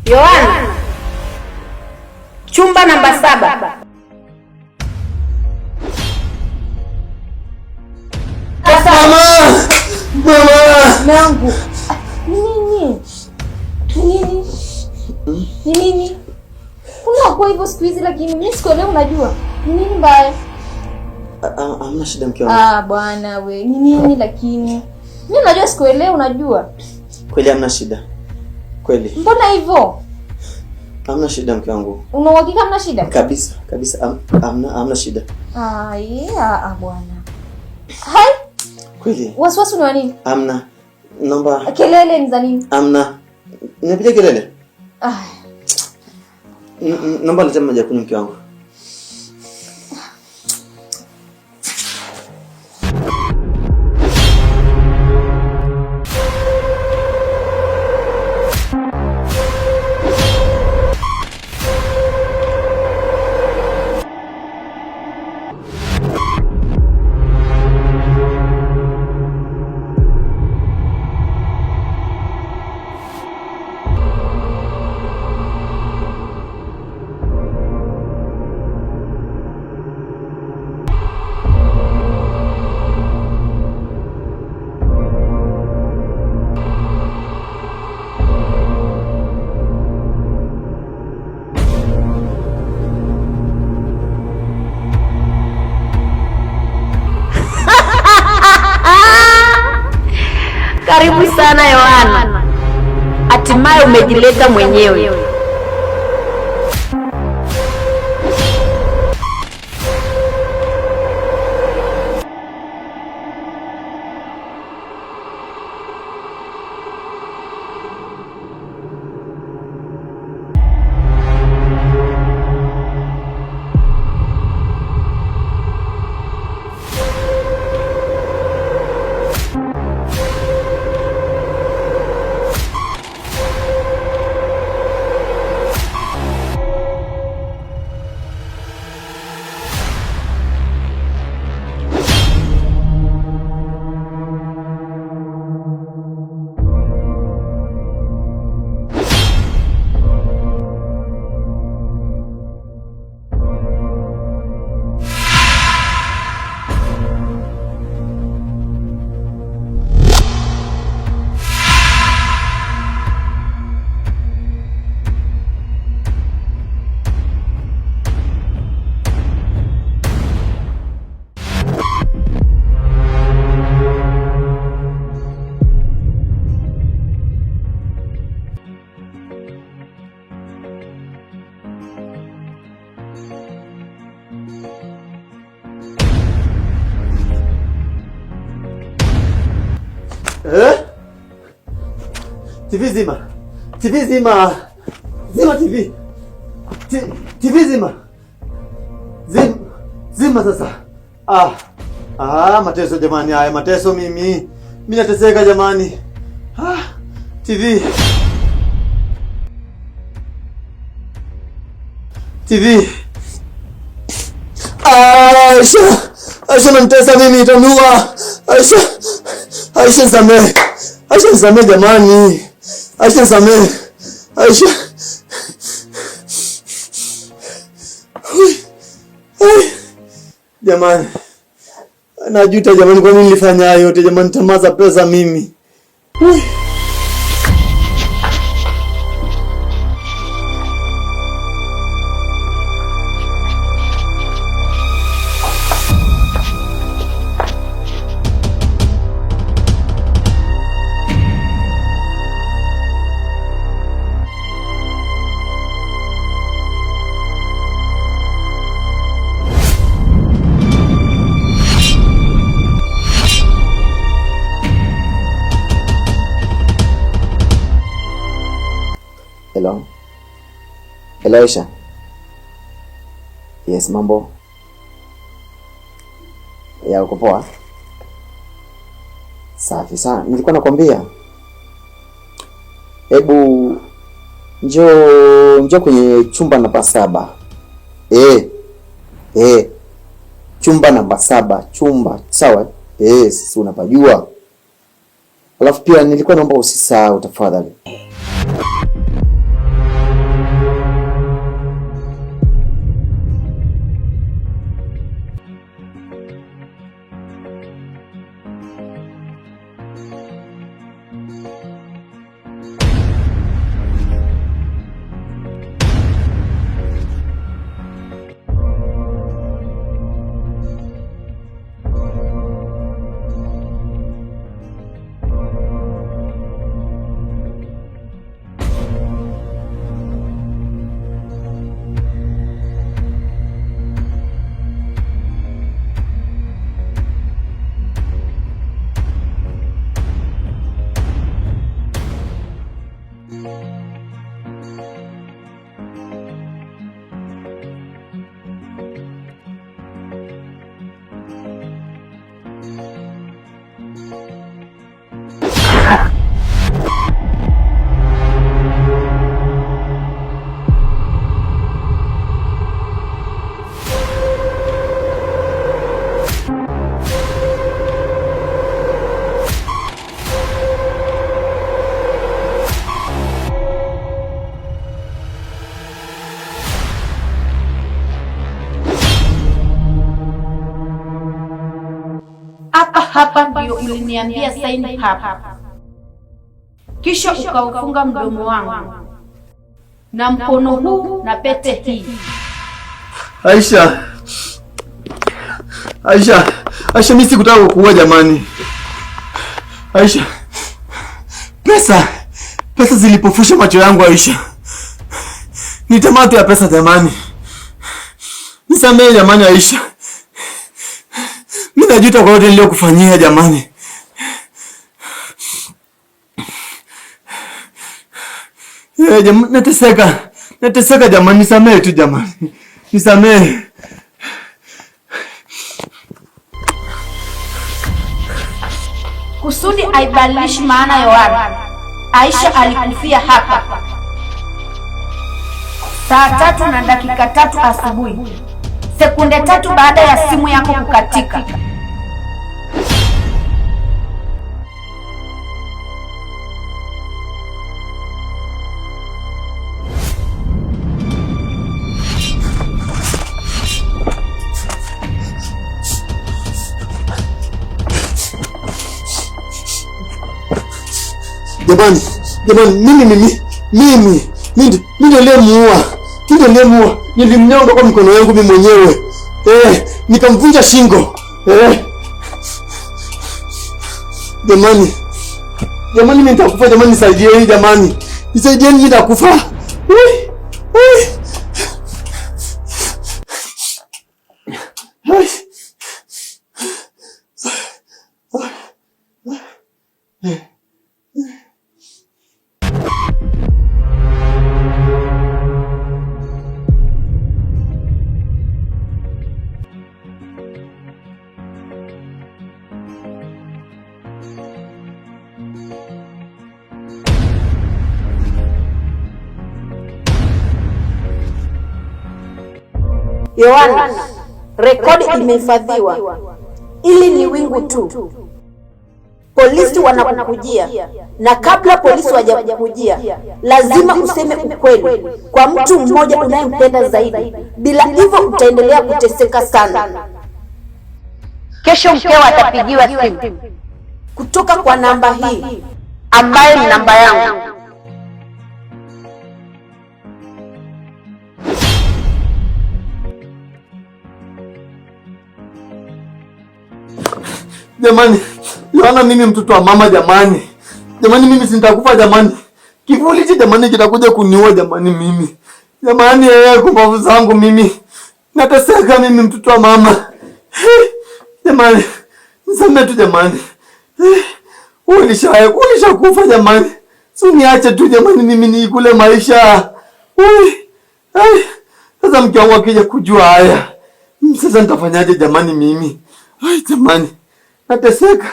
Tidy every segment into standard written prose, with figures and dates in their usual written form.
Yohana. Chumba namba 7. Mama! Nangu. Nini? Kuna kwa hivyo siku hizi lakini mimi sikuelewa unajua. Nini mbaya? Hamna shida mke wangu. Bwana we. Nini lakini? Mimi najua sikuelewa unajua. Kweli hamna shida. Kweli. Mbona hivyo? Hamna shida mke wangu. Una uhakika hamna shida? Kabisa. Hamna shida. Bwana. Hai. Kweli. Wasiwasi ni wa nini? Hamna. Naomba. Kelele ni za nini? Hamna. Unapiga kelele? Naomba leta maji ya kunywa mke wangu. Karibu sana Yohana. Hatimaye umejileta mwenyewe. TV zima. TV zima. Zima TV. TV zima. Zima sasa. Mateso jamani, haya mateso mimi nateseka jamani. TV. Aisha nanitesa mimi, itanua. Aisha nisamehe jamani. Aisha nisamehe. Aisha. Jamani. Najuta jamani, kwa nini nilifanya hayo yote jamani, tamaza pesa mimi. Hello Aisha. Yes, mambo. Ya uko poa? Safi sana. Nilikuwa nakwambia, hebu njoo kwenye chumba namba 7. Chumba namba 7, chumba. Sawa? Si unapajua. Alafu pia nilikuwa naomba usisahau tafadhali. mpaka hapa ndio uliniambia sign hapa. Kisha ukaufunga mdomo wangu na mkono huu na pete hii. Aisha, mimi sikutaka kukuua jamani. Aisha, pesa zilipofusha macho yangu Aisha. Ni tamaa ya pesa jamani. Nisamehe jamani Aisha. Mimi najuta kwa yote niliyokufanyia jamani. Nateseka jamani, nisamehe tu jamani. Nisamehe. Kusudi haibadilishi maana ya Yohana. Aisha alikufia hapa saa 3 na dakika 3 asubuhi, sekunde 3 baada ya simu yako kukatika. Jamani, mimi niliyemuua. Nilimnyonga kwa mikono yangu mimi mwenyewe. Nikamvunja shingo. Jamani, mimi nitakufa jamani, nisaidieni jamani. Nisaidieni, mimi nitakufa. Yohana, rekodi imehifadhiwa. Ili ni wingu tu. Polisi wanakukujia, na kabla polisi hawajakujia lazima useme ukweli kwa mtu mmoja unayempenda zaidi. Bila hivyo utaendelea kuteseka sana. Kesho mkeo atapigiwa simu kutoka kwa namba hii ambayo ni namba yangu. Jamani, Yohana mimi mtoto wa mama jamani. Jamani mimi sitakufa jamani. Kivuli hichi jamani kitakuja kuniua jamani mimi. Jamani kwa nguvu zangu mimi. Nateseka mimi mtoto wa mama. Jamani, nisamehe tu jamani. Ulisha kufa jamani. Si niache tu jamani mimi nikule maisha. Sasa mke wangu akija kujua haya. Sasa nitafanyaje jamani mimi? Jamani. Nateseka.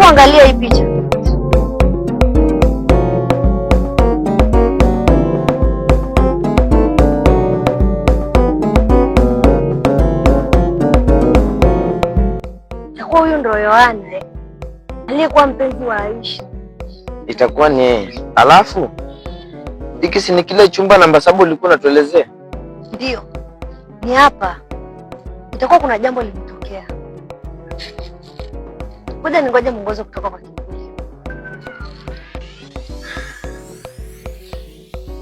Angalia hii picha. Huyu ndo Yohana aliyekuwa mpenzi wa Aisha. Itakuwa ni yeye. Alafu hiki si ni kile chumba namba 7 ulikuwa unatuelezea? Ndio. Ni hapa. Itakuwa kuna jambo limetokea. Ngoja mwongozo kutoka kwa kikundi.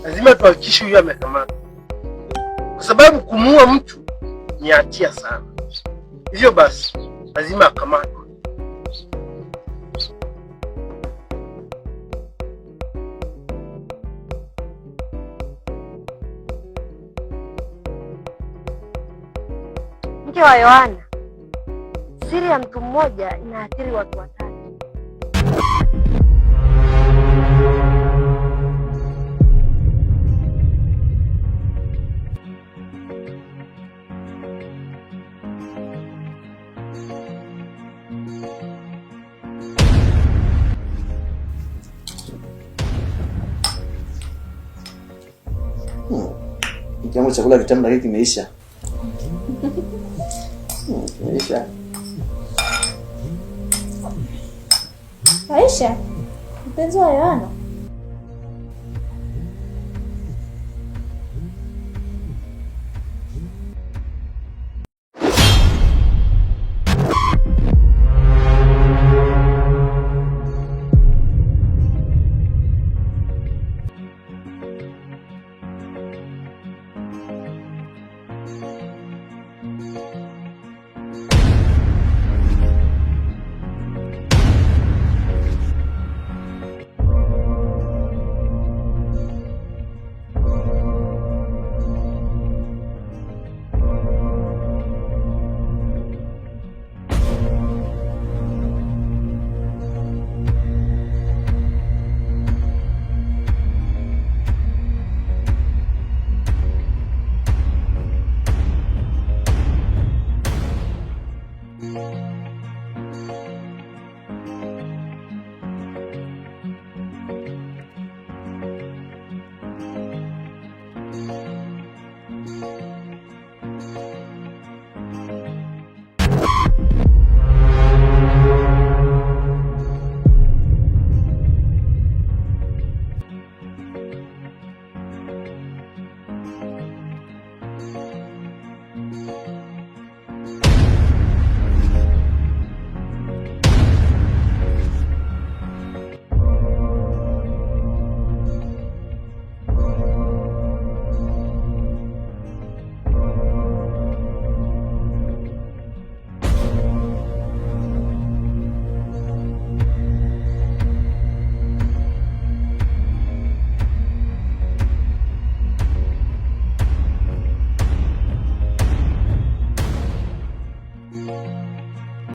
Lazima tuhakikishe huyu amekamatwa, kwa sababu kumuua mtu ni hatia sana. Hivyo basi lazima akamatwe. Mke wa Yohana, siri ya mtu mmoja inaathiri watu watatu. Nikiamua chakula kitamu lakini kimeisha. Kimeisha. Aisha, mpenzi wa Yohana.